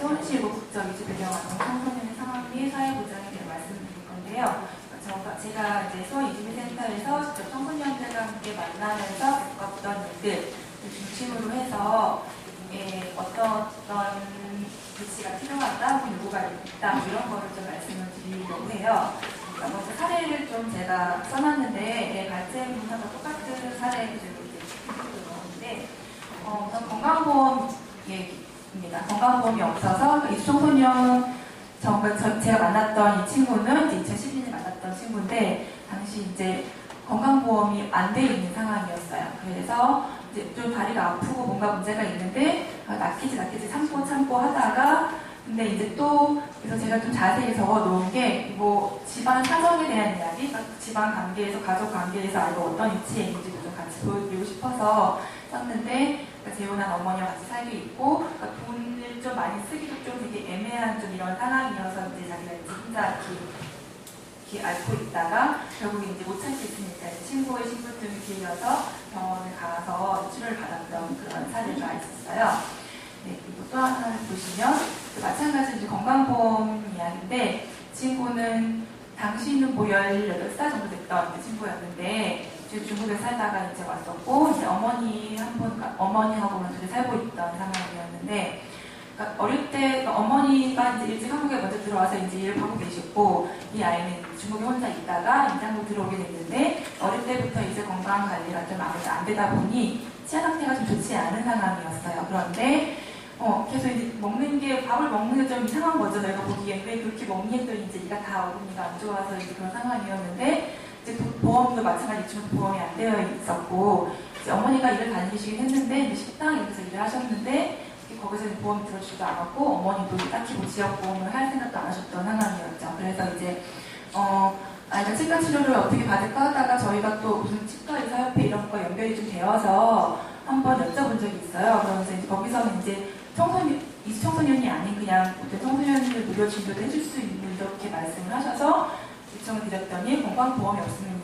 수원시고 국적이주 배경아동 청소년의 상황 및 사회보장에 대해 말씀드릴 건데요. 제가 이제 수원 이주민센터에서 직접 청소년들과 함께 만나면서 겪었던 일들 중심으로 해서 어떤 조치가 필요하다, 혹은 요구가 있다, 이런 거를 좀 말씀을 드리려고 해요. 먼저 사례를 좀 제가 써놨는데, 발제문하고 똑같은 사례를 이렇게 넣었는데, 우선 건강보험 얘기입니다. 건강보험이 없어서 이주 청소년 제가 만났던 이 친구는 이제 2012년에 만났던 친구인데, 당시 이제 건강보험이 안 돼 있는 상황이었어요. 그래서 이제 좀 다리가 아프고 뭔가 문제가 있는데 낫기지 참고 하다가, 근데 이제 또 그래서 제가 좀 자세히 적어놓은 게 뭐 집안 사정에 대한 이야기, 그러니까 집안 관계에서, 가족 관계에서 알고 어떤 위치에 있는지도 좀 같이 보여드리고 싶어서 썼는데, 그러니까 재혼한 어머니와 같이 살고 있고, 그러니까 돈을 좀 많이 쓰기도 좀 되게 애매한 좀 이런 상황이어서 이제 자기가 이제 혼자 이렇게 앓고 있다가 결국에 이제 못 참고 있으니까 친구의 신분증을 빌려서 병원에 가서 치료를 받았던 그런 사례가 있었어요. 네, 그리고 또 하나를 보시면 마찬가지로 이제 건강보험 이야기인데, 친구는 당시는 뭐 18살 정도 됐던 친구였는데 중국에 살다가 이제 왔었고, 이제 어머니하고만 둘이 살고 있던 상황이었는데, 그러니까 어릴 때 그러니까 어머니가 이제 일찍 한국에 먼저 들어와서 이제 일을 하고 계셨고, 이 아이는 중국에 혼자 있다가 이제 한국 들어오게 됐는데, 어릴 때부터 이제 건강 관리가 좀 아무래도 안 되다 보니 치아 상태가 좀 좋지 않은 상황이었어요. 그런데 계속 이제 밥을 먹는 게 좀 이상한 거죠. 내가 보기엔 왜 그렇게 먹니 했더니 이제 이가 다 어금니가 안 좋아서 이제 그런 상황이었는데, 이제 보험도 마찬가지 중국 보험이 안 되어 있었고, 이제 어머니가 일을 다니시긴 했는데 이제 식당에 여기서 일을 하셨는데 거기서 보험이 들어주지도 않았고, 어머니도 딱히 뭐 지역보험을 할 생각도 안 하셨던 상황이었죠. 그래서 이제 아이가 치과 치료를 어떻게 받을까 하다가 저희가 또 무슨 치과의사협회 이런 거 연결이 좀 되어서 한번 여쭤본 적이 있어요. 그러면서 이제 거기서는 이제 이주 청소년이 아닌 그냥 청소년들 무료 진료도 해줄 수 있는 이렇게 말씀을 하셔서 요청을 드렸더니, 건강보험이 없으면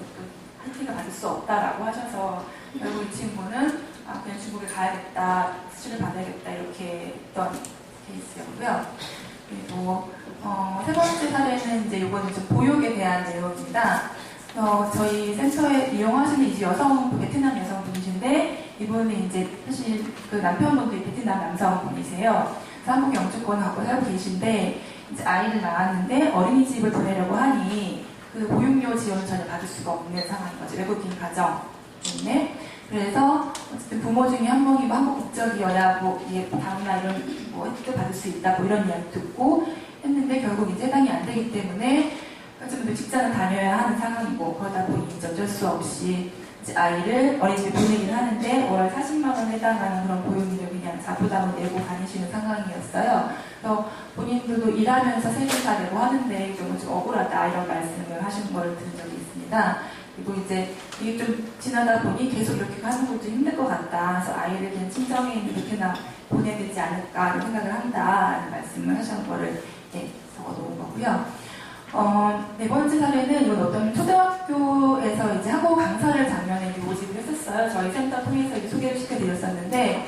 혜택을 받을 수 없다라고 하셔서 결국 이 친구는 그냥 중국에 가야겠다, 수술을 받아야겠다, 이렇게 했던 케이스였고요. 그리고 세 번째 사례는 이제 이거는 좀 보육에 대한 내용입니다. 저희 센터에 이용하시는 이제 베트남 여성분이신데, 이분이 이제 사실 그 남편분도 베트남 남성분이세요. 한국 영주권을 갖고 살고 계신데, 이제 아이를 낳았는데 어린이집을 보내려고 하니 그 보육료 지원을 전혀 받을 수가 없는 상황인 거죠. 외국인 가정 때문에. 그래서 어쨌든 부모 중에 한 명이 한국 국적이어야 다음나 이런 혜택을 받을 수 있다, 이런 이야기 듣고 했는데, 결국 이제 해당이 안 되기 때문에 어쨌든 직장을 다녀야 하는 상황이고, 그러다 보니 이제 어쩔 수 없이 이제 아이를 어린이집에 보내긴 하는데 월 40만 원에 해당하는 그런 보육료를 그냥 자부담을 내고 다니시는 상황이었어요. 그래서 본인들도 일하면서 세금 다 내고 하는데 좀 억울하다, 이런 말씀을 하신 걸 들은 적이 있습니다. 그리고 이제 이게 좀 지나다 보니 계속 이렇게 하는 것도 힘들 것 같다. 그래서 아이를 그냥 친정에 있는 베트남 보내야 되지 않을까 이런 생각을 한다는 말씀을 하신 거를 적어놓은 거고요. 네 번째 사례는 이건 어떤 초등학교에서 이제 한국어 강사를 작년에 모집을 했었어요. 저희 센터 통해서 이제 소개를 시켜드렸었는데,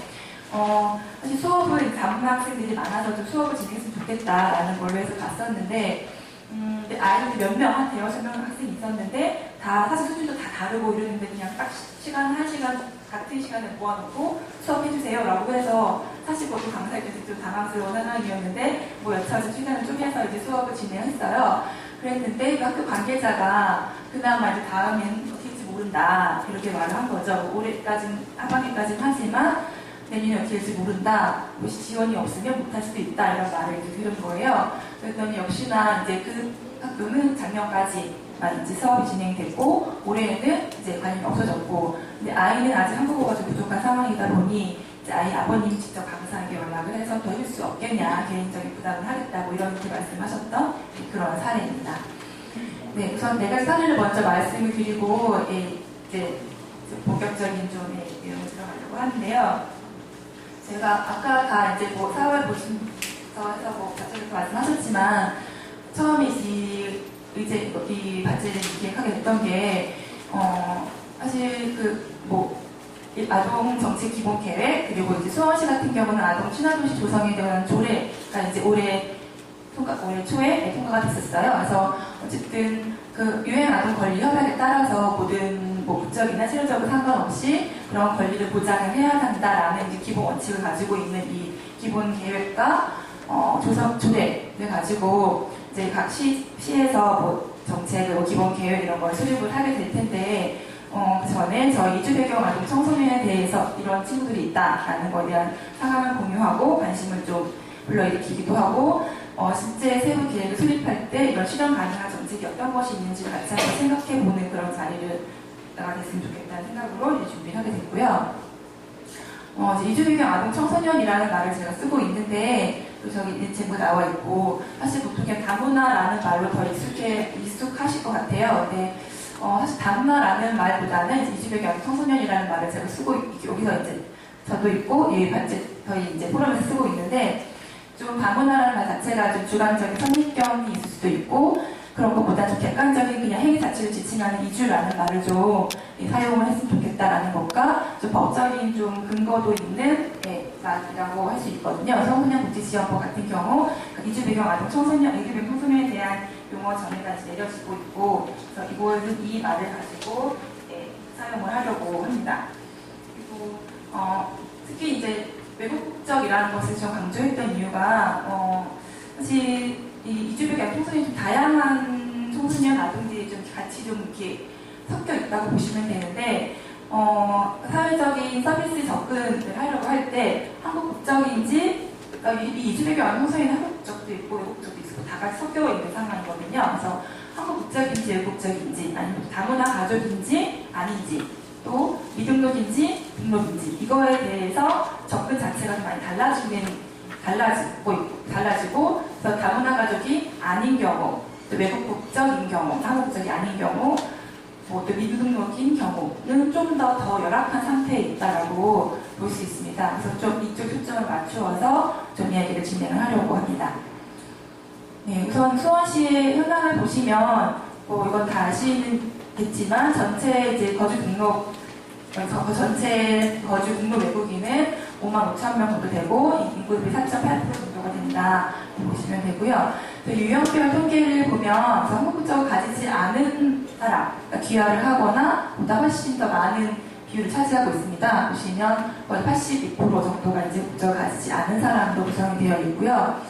사실 수업을 다문화 학생들이 많아서 좀 수업을 진행했으면 좋겠다라는 걸로 해서 갔었는데, 근데 아이들 몇 명, 한 대여섯 명 학생이 있었는데, 사실 수준도 다 다르고 이러는데, 그냥 딱 시간, 한 시간, 같은 시간에 모아놓고 수업해주세요 라고 해서, 사실 그것도 강사에게도 좀 당황스러운 상황이었는데, 여차여차 시간을 쪼개서 이제 수업을 진행했어요. 그랬는데, 그 학교 관계자가 그나마 이제 다음엔 어떻게 될지 모른다, 이렇게 말을 한 거죠. 올해까지는, 하반기까지는 하지만, 내년에 어떻게 될지 모른다, 지원이 없으면 못할 수도 있다, 이런 말을 이제 들은 거예요. 그랬더니 역시나 이제 그 학교는 작년까지만 이제 사업이 진행됐고, 올해는 이제 관련이 없어졌고, 근데 아이는 아직 한국어가 좀 부족한 상황이다 보니, 이제 아이 아버님 직접 강사에게 연락을 해서 더 해줄 수 없겠냐, 개인적인 부담을 하겠다고 이렇게 말씀하셨던 그런 사례입니다. 네, 우선 네 가지 사례를 먼저 말씀을 드리고, 이제 본격적인 좀 내용을 들어가려고 하는데요. 제가 아까 다 이제 사업을 보시면서 해서 갑자기 말씀하셨지만, 처음에 이 바지를 기획하게 됐던 게, 사실 아동 정책 기본 계획, 그리고 이제 수원시 같은 경우는 아동 친화도시 조성에 대한 조례가 이제 올해 초에 통과가 됐었어요. 그래서 어쨌든 그 유엔 아동 권리 협약에 따라서 모든 뭐 국적이나 실효적으로 상관없이 그런 권리를 보장을 해야 한다라는 이제 기본 원칙을 가지고 있는 이 기본 계획과 조성 조례를 가지고 이제 각 시에서 뭐 정책, 뭐 기본 계획 이런 걸 수립을 하게 될 텐데. 그 전에 저희 이주 배경 아동 청소년에 대해서 이런 친구들이 있다라는 것에 대한 상황을 공유하고 관심을 좀 불러일으키기도 하고 실제 세부 계획을 수립할 때 이런 실현 가능한 정책이 어떤 것이 있는지를 같이 한번 생각해보는 그런 자리를 나가 됐으면 좋겠다는 생각으로 이제 준비를 하게 됐고요. 이주 배경 아동 청소년이라는 말을 제가 쓰고 있는데 또 저기 제목 나와 있고 사실 보통 그냥 다문화라는 말로 더 익숙하실 것 같아요. 근데 사실 다문화라는 말보다는 이주배경 아동 청소년이라는 말을 제가 쓰고 여기서 이제 저도 있고 저희 이제 포럼에서 쓰고 있는데 좀 다문화라는 말 자체가 좀 주관적인 선입견이 있을 수도 있고 그런 것보다 좀 객관적인 그냥 행위 자체를 지칭하는 이주라는 말을 좀 사용을 했으면 좋겠다라는 것과 좀 법적인 좀 근거도 있는 말이라고 할 수 있거든요. 청소년 복지지원법 같은 경우 이주 배경 아동 청소년, 이주 배경 청소년에 대한 용어 정의가 내려지고 있고 그래서 이거는 이 말을 가지고 사용을 하려고 합니다. 그리고 특히 이제 외국 국적이라는 것을 좀 강조했던 이유가 사실 이 이주 배경 청소년이 좀 다양한 청소년 아동들이 좀 같이 좀 이렇게 섞여 있다고 보시면 되는데 사회적인 서비스 접근을 하려고 할 때 한국 국적인지 이 이주 배경 아동 청소년은 한국 국적도 있고 외국 국적도 있고 다 같이 섞여 있는 상황이거든요. 그래서 한국 국적인지 외국 국적인지 아니면 다문화 가족인지 아닌지 또 미등록인지 등록인지 이거에 대해서 접근 자체가 좀 많이 달라지고 그래서 다문화 가족이 아닌 경우 또 외국 국적인 경우 한국 국적이 아닌 경우 또 미등록인 경우는 좀 더 열악한 상태에 있다라고 볼 수 있습니다. 그래서 좀 이쪽 초점을 맞추어서 좀 이야기를 진행을 하려고 합니다. 네, 우선 수원시의 현황을 보시면 이건 다 아시겠지만 전체 이제 전체 거주 등록 외국인은 5만 5천 명 정도 되고 인구 대비 4.8% 정도가 된다 보시면 되고요. 유형별 통계를 보면 한국 국적을 가지지 않은 사람, 그러니까 귀화를 하거나 보다 훨씬 더 많은 비율을 차지하고 있습니다. 보시면 거의 82% 정도가 이제 국적을 가지지 않은 사람으로 구성이 되어 있고요.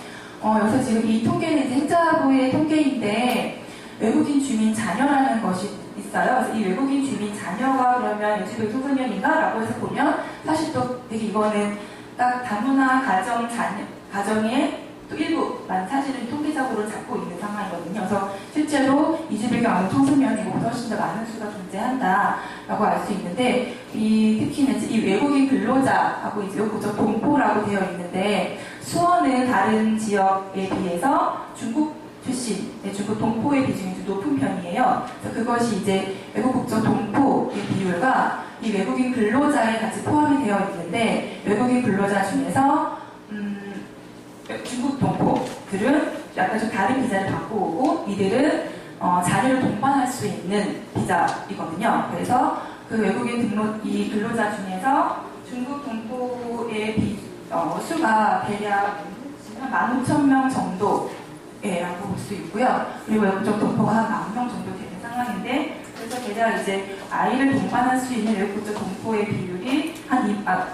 여기서 지금 이 통계는 이제 행자부의 통계인데 외국인 주민 자녀라는 것이 있어요. 그래서 이 외국인 주민 자녀가 그러면 이주배경 청소년인가? 라고 해서 보면 사실 또 되게 이거는 딱 다문화 가정의 또 일부만 사실은 통계적으로 잡고 있는 상황이거든요. 그래서 실제로 이주배경 아동 청소년이 이거보다 훨씬 더 많은 수가 존재한다라고 알 수 있는데 특히는 이제 이 외국인 근로자하고 이제 여기서 동포라고 되어 있는데 수원은 다른 지역에 비해서 중국 출신, 중국 동포의 비중이 좀 높은 편이에요. 그래서 그것이 이제 외국 국적 동포의 비율과 이 외국인 근로자에 같이 포함이 되어 있는데 외국인 근로자 중에서 중국 동포들은 약간 좀 다른 비자를 받고 오고 이들은 자녀를 동반할 수 있는 비자이거든요. 그래서 그 외국인 이 근로자 중에서 중국 동포의 수가 대략 15,000명 정도 라고 볼 수 있고요. 그리고 외국적 동포가 한 10,000명 정도 되는 상황인데 그래서 대략 이제 아이를 동반할 수 있는 외국적 동포의 비율이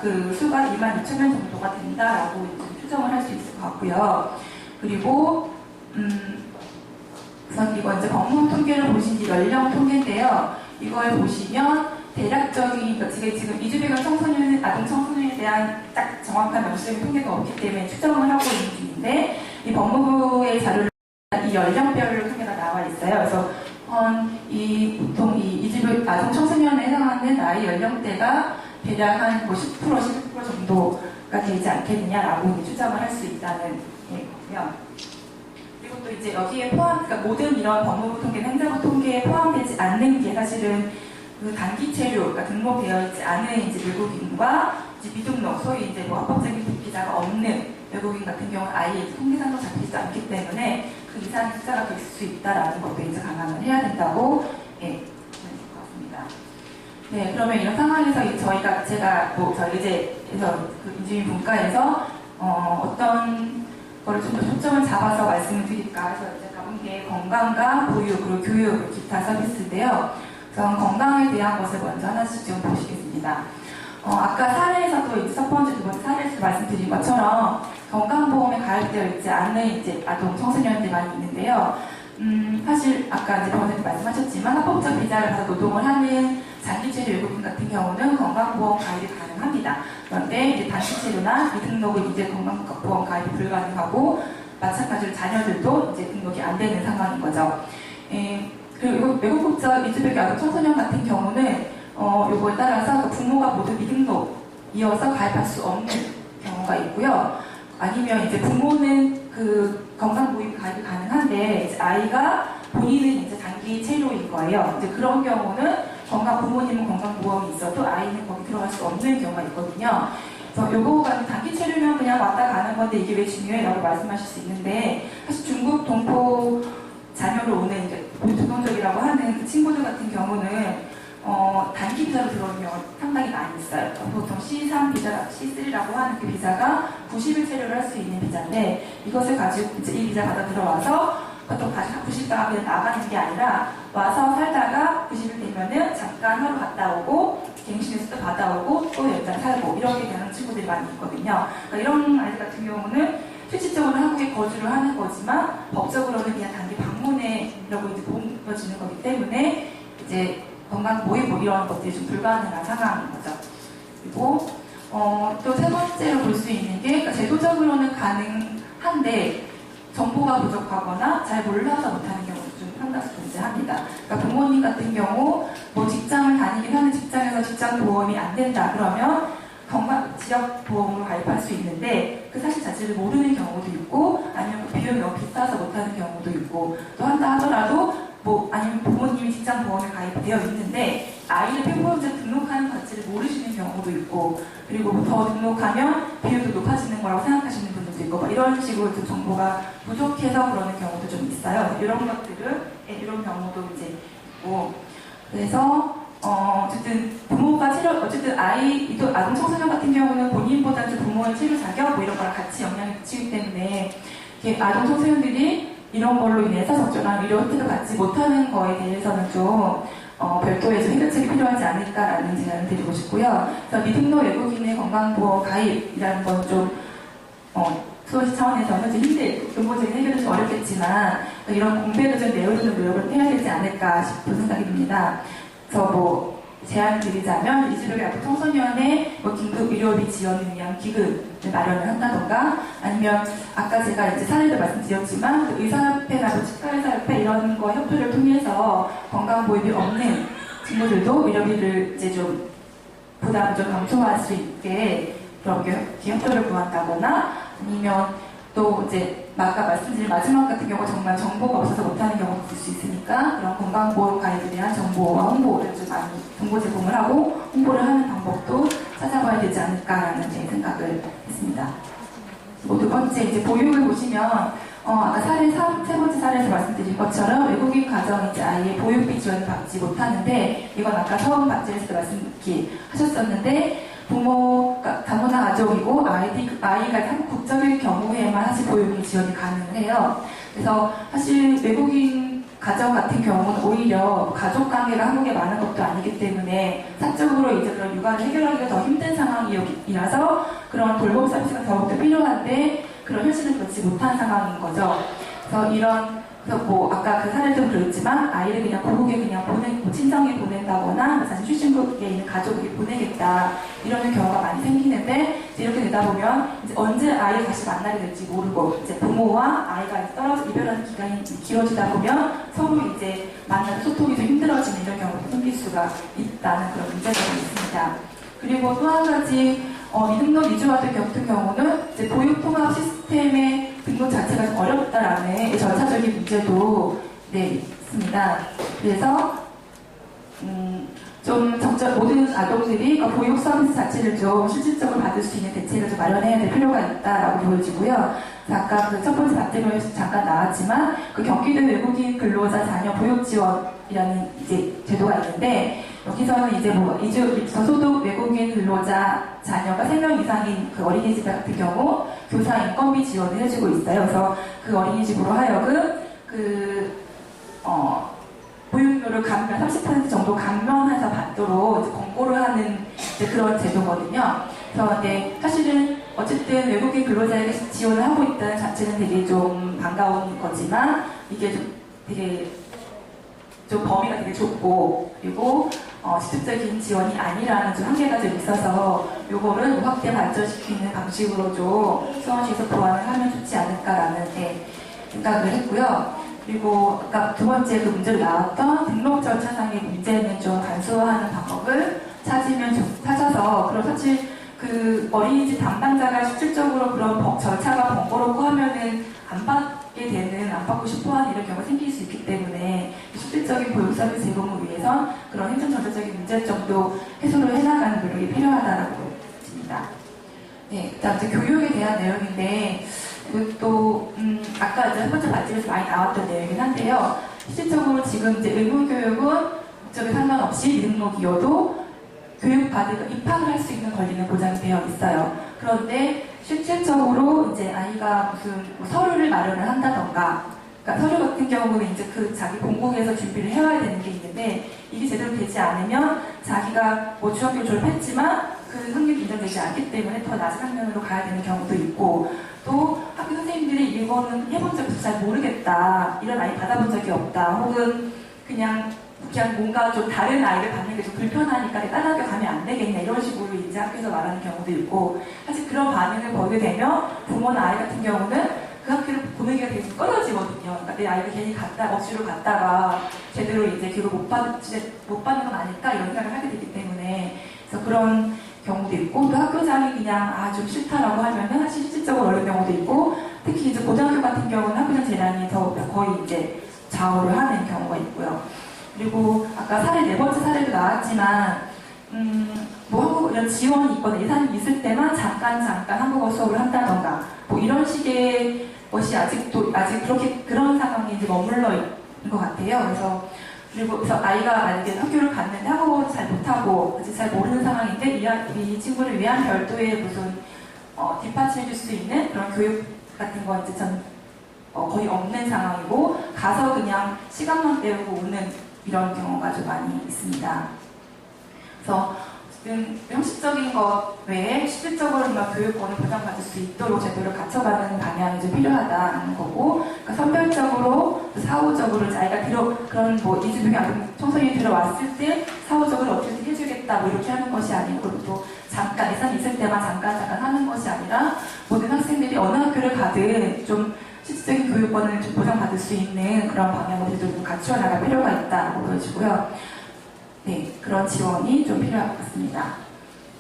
그 수가 22,000명 정도가 된다라고 추정을 할 수 있을 것 같고요. 그리고 우선 이거 이제 법무 통계를 보신 뒤 연령 통계인데요. 이걸 보시면 대략적인 지금 이주배경 청소년, 아동 청소년에 대한 딱 정확한 명시적인 통계가 없기 때문에 추정을 하고 있는 중인데 이 법무부의 자료를 이 연령별로 통계가 나와 있어요. 그래서 보통 이 이주배경 아동 청소년에 해당하는 나이 연령대가 대략 한 10%, 11% 정도가 되지 않겠느냐라고 추정을 할 수 있다는 거고요. 그리고 또 이제 여기에 그러니까 모든 이런 법무부 통계나 행정부 통계에 포함되지 않는 게 사실은 그 단기 체류, 그러니까 등록되어 있지 않은 이제 외국인과 이제 미등록, 소위 이제 뭐 합법적인 비자가 없는 외국인 같은 경우는 아예 통계상으로 잡히지 않기 때문에 그 이상의 숫자가 될 수 있다라는 것도 이제 감안을 해야 된다고 볼 것 같습니다. 네, 그러면 이런 상황에서 제가 저희 의제에서 그 인주민 분과에서 어떤 거를 좀 더 초점을 잡아서 말씀을 드릴까 해서 이제 가본 게 건강과 보육, 그리고 교육, 기타 서비스인데요. 우선 건강에 대한 것을 먼저 하나씩 좀 보시겠습니다. 아까 사례에서도 이제 첫 번째, 두 번째 사례에서 말씀드린 것처럼 건강보험에 가입되어 있지 않는 이제 아동, 청소년들이 많이 있는데요. 사실 아까 이제 변호사님 말씀하셨지만 합법적 비자를 받아 노동을 하는 장기체류 외국인 같은 경우는 건강보험 가입이 가능합니다. 그런데 이제 단기체류나 미등록은 이제 건강보험 가입이 불가능하고 마찬가지로 자녀들도 이제 등록이 안 되는 상황인 거죠. 그리고 외국 국적 이주백의 아동 청소년 같은 경우는 요거에 따라서 그 부모가 모두 미등록 이어서 가입할 수 없는 경우가 있고요. 아니면 이제 부모는 그 건강보험 가입이 가능한데 이제 아이가 본인은 이제 단기 체류인 거예요. 이제 그런 경우는 부모님은 건강보험이 있어도 아이는 거기 들어갈 수 없는 경우가 있거든요. 그래서 요거가 단기 체류면 그냥 왔다 가는 건데 이게 왜 중요해? 라고 말씀하실 수 있는데 사실 중국 동포 자녀로 오는 이제 전통적이라고 하는 친구들 같은 경우는 단기 비자로 들어오는 경우가 상당히 많이 있어요. 보통 C3 비자, C3라고 하는 그 비자가 90일 체류를 할 수 있는 비자인데 이것을 가지고 이제 이 비자 받아 들어와서 또 다시 90일간 그냥 나가는 게 아니라 와서 살다가 90일 되면은 잠깐 하루 갔다 오고 갱신에서도 받아오고 또 연장 살고 이렇게 되는 친구들이 많이 있거든요. 그러니까 이런 아이들 같은 경우는 실질적으로 한국에 거주를 하는 거지만 법적으로는 그냥 단기 방문이라고 이제 보여지는 거기 때문에 이제 건강보험 뭐 이런 것들이 좀 불가능한 상황인 거죠. 그리고 또 세 번째로 볼 수 있는 게 그러니까 제도적으로는 가능한데 정보가 부족하거나 잘 몰라서 못하는 경우도 좀 상당히 존재합니다. 그러니까 부모님 같은 경우 뭐 직장을 다니긴 하는 직장에서 직장 보험이 안 된다 그러면 지역 보험으로 가입할 수 있는데 그 사실 자체를 모르는 경우도 있고 아니면 그 비용이 너무 비싸서 못하는 경우도 있고 또 한다 하더라도 뭐 아니면 부모님이 직장 보험에 가입되어 있는데 아이를 폐보험자 등록하는 가치를 모르시는 경우도 있고 그리고 더 등록하면 비용도 높아지는 거라고 생각하시는 분들도 있고 이런 식으로 좀 정보가 부족해서 그러는 경우도 좀 있어요. 이런 것들은 이런 경우도 이제 있고 그래서 어쨌든 부모가 어쨌든 아동 청소년 같은 경우는 본인보다 좀 부모의 치료 자격 뭐 이런 거랑 같이 영향을 미치기 때문에 아동 청소년들이 이런 걸로 인해서 적절한 의료 혜택을 받지 못하는 거에 대해서는 좀 별도의 좀 해결책이 필요하지 않을까라는 제안을 드리고 싶고요. 그래서 미등록 외국인의 건강보험 가입이라는 건 좀 수호시 차원에서는 좀 근본적인 해결은 좀 어렵겠지만 이런 공백을 좀 메우는 노력을 해야 되지 않을까 싶은 생각이 듭니다. 그래서 뭐 제안 드리자면 이주력의 아동 청소년의 긴급 의료비 지원을 위한 기금을 마련을 한다던가 아니면 아까 제가 이제 사례도 말씀드렸지만 그 의사협회나 뭐 치과의사협회 이런 거 협조를 통해서 건강보험이 없는 친구들도 의료비를 이제 좀 부담을 좀 감소할 수 있게 그렇게 협조를 구한다거나 아니면 또 이제 아까 말씀드린 마지막 같은 경우 정말 정보가 없어서 못하는 경우도 있을 수 있으니까 그런 건강보험 가입에 대한 정보와 홍보를 좀 많이 정보 제공을 하고 홍보를 하는 방법도 찾아봐야 되지 않을까라는 제 생각을 했습니다. 그리고 두 번째 이제 보육을 보시면 아까 세 번째 사례에서 말씀드린 것처럼 외국인 가정이 이제 아이의 보육비 지원을 받지 못하는데 이건 아까 처음 발제에서 말씀하셨었는데 부모가 다문화 가족이고 아이가 한국 국적일 경우에만 사실 보육비 지원이 가능해요. 그래서 사실 외국인 가정 같은 경우는 오히려 가족 관계가 한국에 많은 것도 아니기 때문에 사적으로 이제 그런 육아를 해결하기가 더 힘든 상황이라서 그런 돌봄 서비스가 더욱더 필요한데 그런 현실을 그렇지 못한 상황인 거죠. 그래서 뭐 아까 그 사례도 그랬지만 아이를 그냥 고국에 그냥 친정에 보낸다거나 사실 출신국에 있는 가족에게 보내겠다 이러는 경우가 많이 생기는데 이렇게 되다 보면 이제 언제 아이를 다시 만나게 될지 모르고 이제 부모와 아이가 떨어져 이별하는 기간이 길어지다 보면 서로 이제 만나는 소통이 좀 힘들어지는 이런 경우도 생길 수가 있다는 그런 문제가 있습니다. 그리고 또 한 가지 미등록 이주아들 같은 경우는 이제 보육통합 시스템의 등록 자체가 좀 어렵다라는 절차적인 문제도 있습니다. 그래서 좀 적절 모든 아동들이 그 보육 서비스 자체를 좀 실질적으로 받을 수 있는 대책을 좀 마련해야 될 필요가 있다라고 보여지고요. 아까 그 첫 번째 마태복음에서 잠깐 나왔지만 그 경기도 외국인 근로자 자녀 보육 지원이라는 이제 제도가 있는데 여기서는 이제 뭐 저소득 외국인 근로자 자녀가 3명 이상인 그 어린이집 같은 경우 교사 인건비 지원을 해주고 있어요. 그래서 그 어린이집으로 하여금 보육료를 30% 정도 감면해서 받도록 이제 권고를 하는 이제 그런 제도거든요. 그래서 근데 사실은 어쨌든 외국인 근로자에게 지원을 하고 있다는 자체는 되게 좀 반가운 거지만 이게 좀 되게 좀 범위가 되게 좁고 그리고 직접적인 지원이 아니라는 좀 한계가 좀 있어서 요거를 확대 발전시키는 방식으로 좀 수원시에서 보완을 하면 좋지 않을까라는 생각을 했고요. 그리고 아까 두 번째 그 문제로 나왔던 등록 절차상의 문제는 좀 간소화하는 방법을 찾아서 그럼 사실 그 어린이집 담당자가 실질적으로 그런 절차가 번거롭고 하면은 안 받고 싶어 하는 이런 경우가 생길 수 있기 때문에 실질적인 보육 서비스 제공을 위해선 그런 행정정책적인 문제점도 해소를 해나가는 노력이 필요하다고 봅니다. 네, 그다음 이제 교육에 대한 내용인데 또 아까 이제 첫 번째 말씀에서 많이 나왔던 내용이긴 한데요. 실질적으로 지금 이제 의무교육은 국적에 상관없이 미등록이어도 교육받으면 입학을 할 수 있는 권리는 보장이 되어 있어요. 그런데 실질적으로 이제 아이가 무슨 서류를 마련을 한다던가, 그러니까 서류 같은 경우는 이제 그 자기 본국에서 준비를 해와야 되는 게 있는데 이게 제대로 되지 않으면 자기가 뭐 중학교 졸업했지만 그 학력이 인정되지 않기 때문에 더 낮은 학년으로 가야 되는 경우도 있고 또 학교 선생님들이 이거는 해본 적이 잘 모르겠다, 이런 아이 받아본 적이 없다, 혹은 그냥 뭔가 좀 다른 아이를 받는 게 좀 불편하니까 딴 학교 가면 안 되겠냐 이런 식으로 이제 학교에서 말하는 경우도 있고 사실 그런 반응을 보게 되면 부모나 아이 같은 경우는 그 학교를 보내기가 되게 꺼려지거든요. 그러니까 내 아이가 괜히 억지로 갔다가 제대로 이제 교육을 못 받는 건 아닐까 이런 생각을 하게 되기 때문에 그래서 그런 경우도 있고 또 학교장이 그냥 좀 싫다라고 하면은 사실 실질적으로 어려운 경우도 있고 특히 이제 고등학교 같은 경우는 학교장 재량이 더 거의 이제 좌우를 하는 경우가 있고요. 그리고 아까 네 번째 사례도 나왔지만 뭐 한국어 이런 지원이 있거나 예산이 있을 때만 잠깐 한국어 수업을 한다던가 뭐 이런 식의 것이 아직 그렇게 그런 상황이 이제 머물러 있는 것 같아요. 그래서 아이가 만약에 학교를 갔는데 한국어 잘 못하고 아직 잘 모르는 상황인데 이 친구를 위한 별도의 무슨 뒷받침해줄 수 있는 그런 교육 같은 건 이제 거의 없는 상황이고 가서 그냥 시간만 때우고 오는 이런 경우가 좀 많이 있습니다. 그래서 지금 형식적인 것 외에 실질적으로 교육권을 보장받을 수 있도록 제도를 갖춰가는 방향이 좀 필요하다는 거고, 그러니까 선별적으로 사후적으로 자기가 그런 뭐 이주병이 아동 청소년이 들어왔을 때 사후적으로 어떻게 해주겠다 뭐 이렇게 하는 것이 아니고 또 잠깐 예산이 있을 때만 잠깐 하는 것이 아니라 모든 학생들이 어느 학교를 가든 좀 실질적인 교육권을 좀 보장받을 수 있는 그런 방향으로 좀 갖추어 나갈 필요가 있다고 보여지고요. 네, 그런 지원이 좀 필요할 것 같습니다.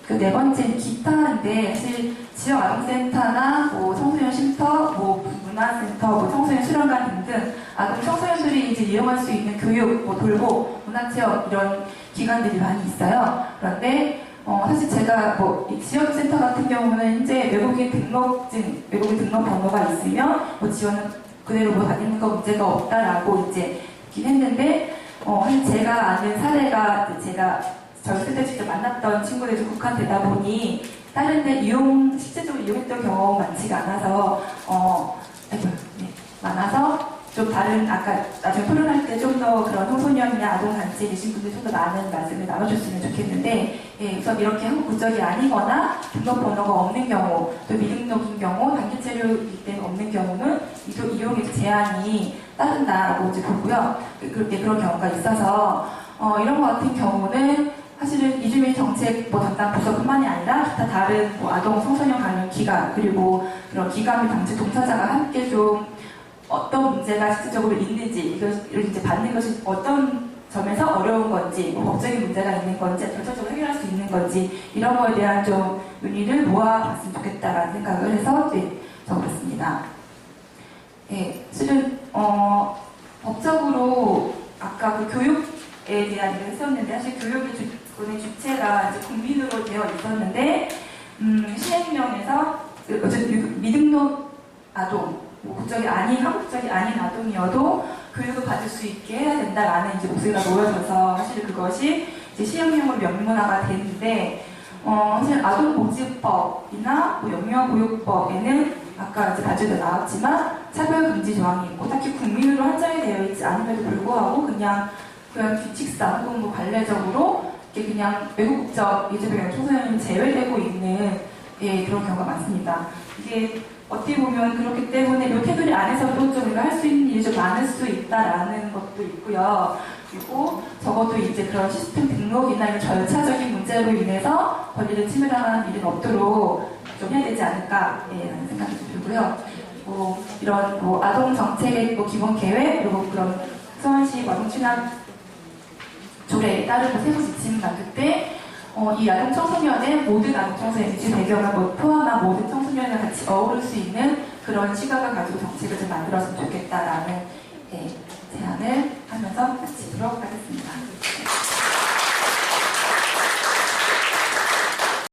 그 네 번째는 기타인데 사실 지역 아동센터나 뭐 청소년 쉼터, 뭐 문화센터, 뭐 청소년 수련관 등등 아동 청소년들이 이제 이용할 수 있는 교육, 뭐 돌보, 문화체험 이런 기관들이 많이 있어요. 그런데 사실 제가 뭐 지역센터 같은 경우는 이제 외국인 등록 번호가 있으면 뭐 지원은 그대로 뭐 받는 거 문제가 없다라고 이제 있긴 했는데 사실 제가 아는 사례가 저희 그때 직접 만났던 친구들이 좀 국한되다 보니 다른 데 실제적으로 이용했던 경험 많지가 않아서 좀 다른 아까 나중에 토론할 때 좀 더 그런 청소년이나 아동단체에 계신 분들이 좀 더 많은 말씀을 나눠줬으면 좋겠는데 우선 이렇게 한국 국적이 아니거나 등록번호가 없는 경우 또 미등록인 경우 단기 체류이기 때문에 없는 경우는 이용의 제한이 따른다고 이제 보고요. 그런 경우가 있어서 이런 것 같은 경우는 사실은 이주민 정책 담당 부서뿐만이 아니라 기타 다른 아동 청소년 관련 기관 그리고 그런 기관 및 정책 동사자가 함께 좀 어떤 문제가 실질적으로 있는지 이걸 이제 받는 것이 어떤 점에서 어려운 건지 법적인 문제가 있는 건지 결정적으로 해결할 수 있는 건지 이런 거에 대한 좀 논의를 모아봤으면 좋겠다라는 생각을 해서 적어봤습니다. 실은 법적으로 아까 그 교육 대한 일을 했었는데 사실 교육의 주권의 주체가 이제 국민으로 되어 있었는데 시행령에서 어쨌든 미등록 아동, 국적이 아닌 한국적이 아닌 아동이어도 교육을 받을 수 있게 해야 된다라는 이제 목소리가 모여져서 사실 그것이 이제 시행령으로 명문화가 됐는데 사실 아동복지법이나 뭐 영유아보육법에는 아까 이제 가지고 나왔지만 차별금지 조항이 있고 딱히 국민으로 한정이 되어 있지 않음에도 불구하고 그냥 규칙상 혹은 뭐 관례적으로 이렇게 그냥 외국 국적 이주병 청소년이 제외되고 있는 그런 경우가 많습니다. 이게 어떻게 보면 그렇기 때문에 이 테두리 안에서도 좀 우리가 할 수 있는 일이 좀 많을 수 있다라는 것도 있고요. 그리고 적어도 이제 그런 시스템 등록이나 이런 절차적인 문제로 인해서 권리를 침해당하는 일은 없도록 좀 해야 되지 않을까 라는 생각이 들고요. 이런 아동 정책의 기본 계획 그리고 그런 수원시 아동 취남 조례에 따른 세부 지침 만들 때 이 아동 청소년의 모든 아동 청소년의 배경을 포함한 모든 청소년을 같이 어우를 수 있는 그런 시각을 가지고 정책을 좀 만들었으면 좋겠다라는 제안을 하면서 마치도록 하겠습니다.